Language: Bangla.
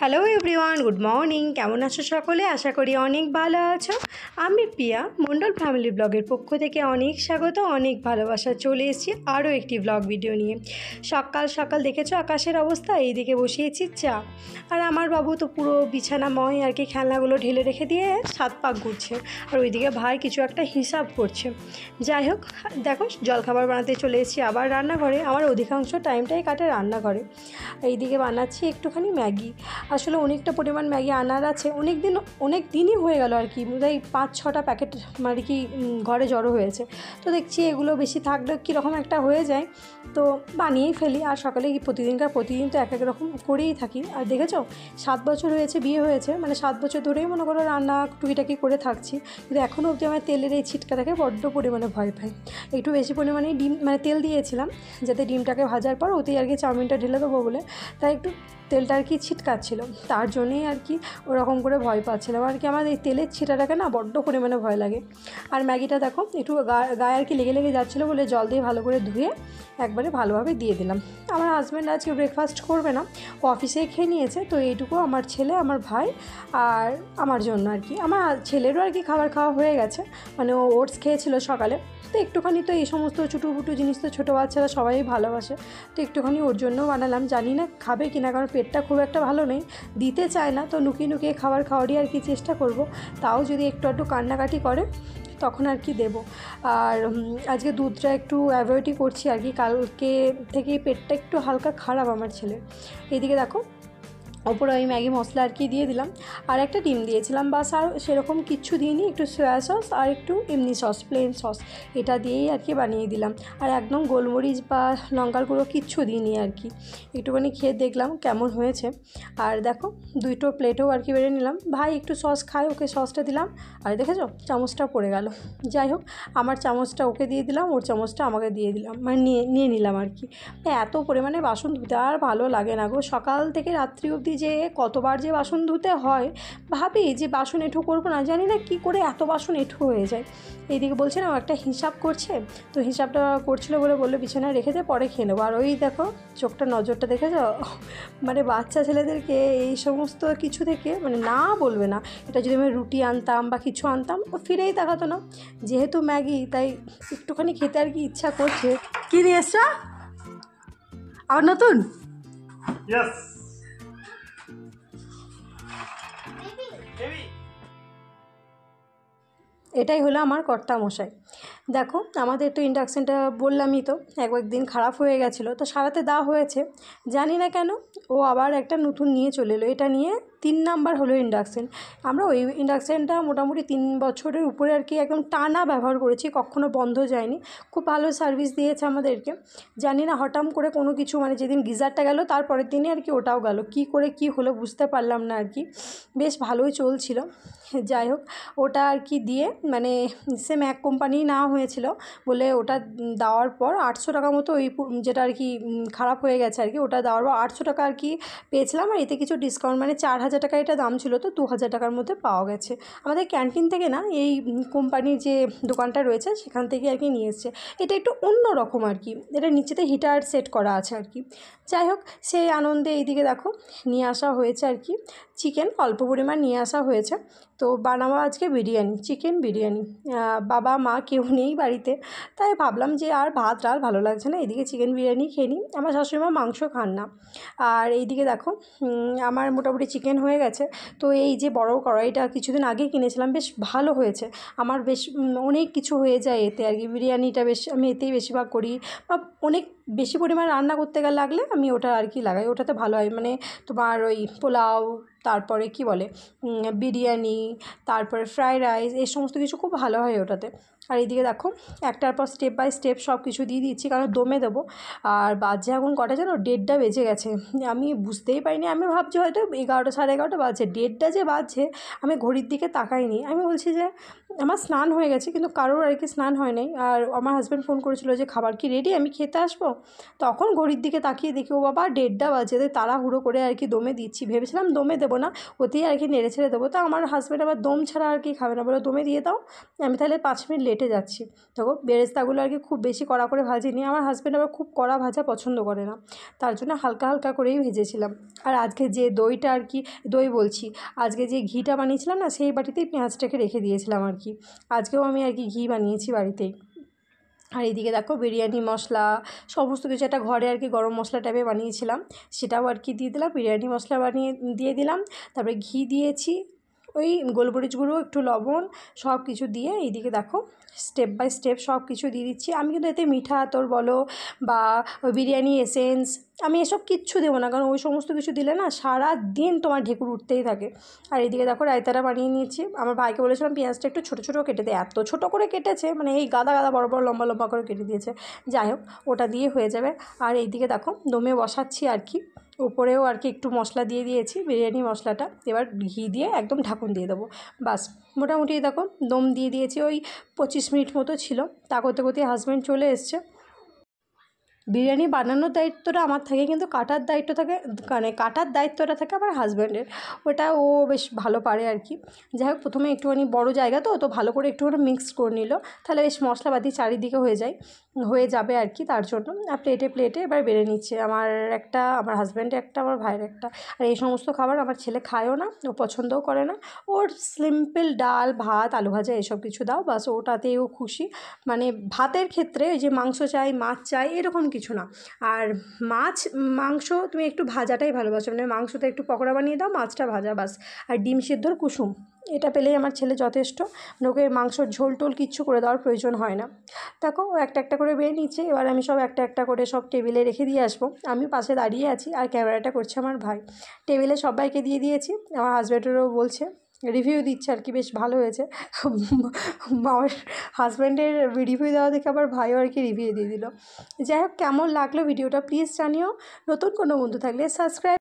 Hello everyone, good morning. কেমন আছো সকলে? আশা করি অনেক ভালো আছো। আমি পিয়া, মণ্ডল ফ্যামিলি ব্লগের পক্ষ থেকে অনেক স্বাগত, অনেক ভালোবাসা। চলে এসেছি আরও একটি ব্লগ ভিডিও নিয়ে। সকাল সকাল দেখেছো আকাশের অবস্থা, এইদিকে বসিয়েছি চা। আর আমার বাবু তো পুরো বিছানাময় আর কি খেলনাগুলো ঢেলে রেখে দিয়ে সাত পাক ঘুরছে, আর ওইদিকে ভাই কিছু একটা হিসাব করছে। যাই হোক, দেখো জলখাবার বানাতে চলে এসেছি আবার রান্নাঘরে। আমার অধিকাংশ টাইমটাই কাটে রান্নাঘরে। এইদিকে বানাচ্ছি একটুখানি ম্যাগি। আসলে অনেকটা পরিমাণ ম্যাগি আনার আছে, অনেক দিনই হয়ে গেল আর কি, বোধহয় 5-6টা প্যাকেট মানে কি ঘরে জড়ো হয়েছে। তো দেখছি এগুলো বেশি থাকলে কীরকম একটা হয়ে যায়, তো বানিয়েই ফেলি। আর সকালে প্রতিদিন তো এক এক রকম করেই থাকি। আর দেখেছো 7 বছর হয়েছে বিয়ে হয়েছে, মানে 7 বছর ধরেই মনে করো রান্না টুকিটাকি করে থাকছি, কিন্তু এখনও অবধি আমার তেলের এই ছিটকাটাকে বড্ড পরিমাণে ভয় পাই। একটু বেশি পরিমাণে ডিম মানে তেল দিয়েছিলাম, যাতে ডিমটাকে ভাজার পর ওতেই আর কি চাউমিনটা ঢেলে দেবো বলে, তাই একটু তেলটা আর কি ছিটকাচ্ছিল, তার জন্যেই আর কি ওরকম করে ভয় পাচ্ছিলাম আর কি। আমার এই তেলের ছিটাটাকে না বড্ড পরিমাণে ভয় লাগে। আর ম্যাগিটা দেখো একটু গায়ে আর কি লেগে যাচ্ছিলো বলে জল দিয়ে ভালো করে ধুয়ে একবারে ভালোভাবে দিয়ে দিলাম। আমার হাজব্যান্ড আজকে ব্রেকফাস্ট করবে না, ও অফিসেই খেয়ে নিয়েছে। তো এইটুকু আমার ছেলে, আমার ভাই আর আমার জন্য আর কি। আমার ছেলেরও আর কি খাবার খাওয়া হয়ে গেছে, মানে ও ওটস খেয়েছিল সকালে। তো একটুখানি তো এই সমস্ত চুটুপুটু জিনিস তো ছোটো বাচ্চারা সবাই ভালোবাসে, তো একটুখানি ওর জন্যও বানালাম। জানি না খাবে কিনা, কারণ পেটটা খুব একটা ভালো নেই, দিতে চায় না। তো লুকিয়ে খাওয়ারই আর কি চেষ্টা করব, তাও যদি একটু কান্নাকাটি করে তখন আর কি দেবো। আর আজকে দুধটা একটু অ্যাভয়েডই করছি আর কি, কালকে থেকে পেটটা একটু হালকা খারাপ আমার ছেলের। এইদিকে দেখো ওপরে ওই ম্যাগি মশলা আর কি দিয়ে দিলাম, আর একটা ডিম দিয়েছিলাম, বাস আর সেরকম কিচ্ছু দিইনি। একটু সয়া সস আর একটু এমনি সস, প্লেন সস, এটা দিয়েই আর কি বানিয়ে দিলাম। আর একদম গোলমরিচ বা লঙ্কার গুঁড়ো কিচ্ছু দিইনি আর কি। একটুখানি খেয়ে দেখলাম কেমন হয়েছে। আর দেখো দুটো প্লেটেও আর কি বেড়ে নিলাম। ভাই একটু সস খায়, ওকে সসটা দিলাম। আর দেখেছো চামচটা পড়ে গেল। যাই হোক, আমার চামচটা ওকে দিয়ে দিলাম, ওর চামচটা আমাকে দিয়ে দিলাম, মানে নিয়ে নিলাম আর কি। এত পরিমাণে বাসন ধুতে আর ভালো লাগে না গো। সকাল থেকে রাত্রি অবধি যে কতবার যে বাসন ধুতে হয়, ভাবি যে বাসন এঁঠো করবো না, জানি না কি করে এত বাসন এঁঠো হয়ে যায়। এইদিকে বলছে না ও একটা হিসাব করছে, তো হিসাবটা করছিল বললো বিছানায় রেখে দে, পরে খেয়ে নেবো। আর ওই দেখো চোখটা, নজরটা দেখেছ, মানে বাচ্চা ছেলেদেরকে এই সমস্ত কিছু থেকে মানে না বলবে না। এটা যদি আমি রুটি আনতাম বা কিছু আনতাম, ও ফিরেই তাকাতো না। যেহেতু ম্যাগি, তাই একটুখানি খেতে আর কি ইচ্ছা করছে। কি নিয়ে এসছো আবার নতুন? এটাই হলো আমার কর্তামশাই। দেখো আমাদের তো ইন্ডাকশানটা বললামই তো একদিন খারাপ হয়ে গেছিলো, তো সারাতে দেওয়া হয়েছে, জানি না কেন ও আবার একটা নতুন নিয়ে চলে এলো। এটা নিয়ে 3 নাম্বার হলো ইন্ডাকশান। আমরা ওই ইন্ডাকশানটা মোটামুটি 3 বছরের উপরে আর কি একদম টানা ব্যবহার করেছি, কখনো বন্ধ যায়নি, খুব ভালো সার্ভিস দিয়েছে আমাদেরকে। জানি না হঠাৎ করে কোনো কিছু, মানে যেদিন গিজারটা গেল তারপরের দিনই আর কি ওটাও গেল, কি করে কি হলো বুঝতে পারলাম না আর কি। বেশ ভালোই চলছিল। যাই হোক, ওটা আর কি দিয়ে মানে সেম এক কোম্পানি নেওয়া হয়েছিল বলে, ওটা দেওয়ার পর 800 টাকা মতো ওই যেটা আর কি খারাপ হয়ে গেছে আর কি, ওটা দেওয়ার পর 800 টাকা আর কি পেয়েছিলাম। আর এতে কিছু ডিসকাউন্ট, মানে 4000 টাকা এটা দাম ছিল, তো 2000 টাকার মধ্যে পাওয়া গেছে। আমাদের ক্যান্টিন থেকে না, এই কোম্পানির যে দোকানটা রয়েছে সেখান থেকে আর কি নিয়ে এসছে। এটা একটু অন্য রকম আর কি, এটা নিচেতে হিটার সেট করা আছে আর কি। যাই হোক, সেই আনন্দে এইদিকে দেখো নিয়ে আসা হয়েছে আর কি চিকেন, অল্প পরিমাণ নিয়ে আসা হয়েছে। তো বানাবো আজকে বিরিয়ানি, চিকেন বিরিয়ানি। বাবা মা কেউ নেই বাড়িতে, তাই ভাবলাম যে আর ভাত ডাল ভালো লাগছে না, এদিকে চিকেন বিরিয়ানি খেয়ে নিই। আমার শাশুড়িমা মাংস খান না। আর এইদিকে দেখো আমার মোটামুটি চিকেন হয়ে গেছে। তো এই যে বড় কড়াইটা কিছুদিন আগে কিনেছিলাম, বেশ ভালো হয়েছে। আমার বেশ অনেক কিছু হয়ে যায় এতে আর কি, বিরিয়ানিটা বেশ আমি এতেই বেশিরভাগ করি, বা অনেক বেশি পরিমাণ রান্না করতে লাগলে আমি ওটা আর কি লাগাই, ওটাতে ভালো হয়। মানে তোমার ওই পোলাও, তারপরে কি বলে বিরিয়ানি, তারপরে ফ্রাইড রাইস, এই সমস্ত কিছু খুব ভালো হয় ওটাতে। আর এইদিকে দেখো একটার পর স্টেপ বাই স্টেপ সব কিছু দিয়ে দিচ্ছি, কারণ দমে দেবো। আর বাজে এখন কটা জানো, 1:30 বেজে গেছে। আমি বুঝতেই পারিনি, আমি ভাবছি হয়তো 11টা 11:30 বাজছে, 1:30 যে বাজছে আমি ঘড়ির দিকে তাকাইনি। আমি বলছি যে আমার স্নান হয়ে গেছে, কিন্তু কারোর আর কি স্নান হয় নাই। আর আমার হাজব্যান্ড ফোন করেছিল যে খাবার কি রেডি, আমি খেতে আসবো। তখন ঘড়ির দিকে তাকিয়ে দেখি ও বাবা 1:30 বাজে, তাড়াহুড়ো করে আর কি দমে দিচ্ছি। ভেবেছিলাম দমে দেবো না, ওতেই আর কি নেড়ে ছেড়ে দেবো। তো আমার হাজব্যান্ড আবার দম ছাড়া আর কি খাবে না, বলে দমে দিয়ে দাও, আমি তাহলে 5 মিনিট লেট হেঁটে যাচ্ছি। দেখো বেরেস্তাগুলো আর কি খুব বেশি কড়া করে ভাজিনি, আমার হাজব্যান্ড আবার খুব কড়া ভাজা পছন্দ করে না, তার জন্য হালকা হালকা করেই ভেজেছিলাম। আর আজকে যে দইটা আর কি, দই বলছি, আজকে যে ঘিটা বানিয়েছিলাম না, সেই বাটিতেই পেঁয়াজটাকে রেখে দিয়েছিলাম আর কি। আজকেও আমি আর কি ঘি বানিয়েছি বাড়িতেই। আর এইদিকে দেখো বিরিয়ানি মশলা সমস্ত কিছু, একটা ঘরে আর কি গরম মশলা টাইপে বানিয়েছিলাম, সেটাও আর কি দিয়ে দিলাম। বিরিয়ানি মশলা দিয়ে দিলাম, তারপরে ঘি দিয়েছি, ওই গোলমরিচ গুঁড়ো, একটু লবণ, সব কিছু দিয়ে এইদিকে দেখো স্টেপ বাই স্টেপ সব কিছু দিয়ে দিচ্ছি। আমি কিন্তু এতে মিঠা আতর বলো বা বিরিয়ানি এসেন্স, আমি এসব কিচ্ছু দেবো না, কারণ ওই সমস্ত কিছু দিলে না সারা দিন তোমার ঢেকুর উঠতেই থাকে। আর এইদিকে দেখো রায়তাটা বানিয়ে নিয়েছি। আমার ভাইকে বলেছিলাম পেঁয়াজটা একটু ছোটো ছোটো কেটে দেয়, এত ছোটো করে কেটেছে, মানে এই গাদা গাদা বড় বড় লম্বা লম্বা করে কেটে দিয়েছে। যাই হোক, ওটা দিয়ে হয়ে যাবে। আর এইদিকে দেখো দমে বসাচ্ছি আর কি, উপরেও আর কি একটু মশলা দিয়ে দিয়েছি, বিরিয়ানি মশলাটা। এবার ঘি দিয়ে একদম ঢাকুন দিয়ে দেবো, বাস। মোটামুটি দেখো দম দিয়ে দিয়েছি, ওই 25 মিনিট মতো ছিল। তা করতে করতে হাজব্যান্ড চলে এসছে। বিরিয়ানি বানানোর দায়িত্বটা আমার থাকে, কিন্তু কাটার দায়িত্ব থাকে, মানে কাটার দায়িত্বটা থাকে আমার হাজব্যান্ডের, ওটা ও বেশ ভালো পারে আর কি। যাই হোক, প্রথমে একটুখানি বড় জায়গা তো ভালো করে একটুখানি মিক্স করে নিল, তাহলে বেশ মশলাপাতি চারিদিকে হয়ে যাবে আর কি, তার জন্য। আর প্লেটে প্লেটে এবার বেড়ে নিচ্ছে, আমার একটা, আমার হাজব্যান্ডের একটা, আমার ভাইয়ের একটা। আর এই সমস্ত খাবার আমার ছেলে খায়ও না, ও পছন্দও করে না, ওর সিম্পল ডাল ভাত আলু ভাজা এসব কিছু দাও, বাস ওটাতেও খুশি। মানে ভাতের ক্ষেত্রে ওই যে মাংস চাই মাছ চাই এরকম কিছু না। আর মাংস তুমি একটু ভাজাটাই ভালোবাসো, মানে মাংসতে একটু পকোড়া বানিয়ে দাও, মাছটা ভাজা, বাস। আর ডিম সিদ্ধর কুসুম, এটা পেলেই আমার ছেলে যথেষ্ট, ওকে মাংসর ঝোল টোল কিচ্ছু করে দেওয়ার প্রয়োজন হয় না। দেখো ও একটা একটা করে বেড়ে নিচ্ছে, এবার আমি সব একটা একটা করে সব টেবিলে রেখে দিয়ে আসবো। আমি পাশে দাঁড়িয়ে আছি আর ক্যামেরাটা করছে আমার ভাই। টেবিলে সবাইকে দিয়ে দিয়েছি, আমার হাজব্যান্ডেরও বলছে, রিভিউ দিচ্ছে আর কি, বেশ ভালো হয়েছে। আমার হাজব্যান্ডের রিভিউ দেওয়া দেখে আবার ভাইও আর কি রিভিউ দিয়ে দিল। যাই হোক, কেমন লাগলো ভিডিওটা প্লিজ জানিও। নতুন কোনো বন্ধু থাকলে সাবস্ক্রাইব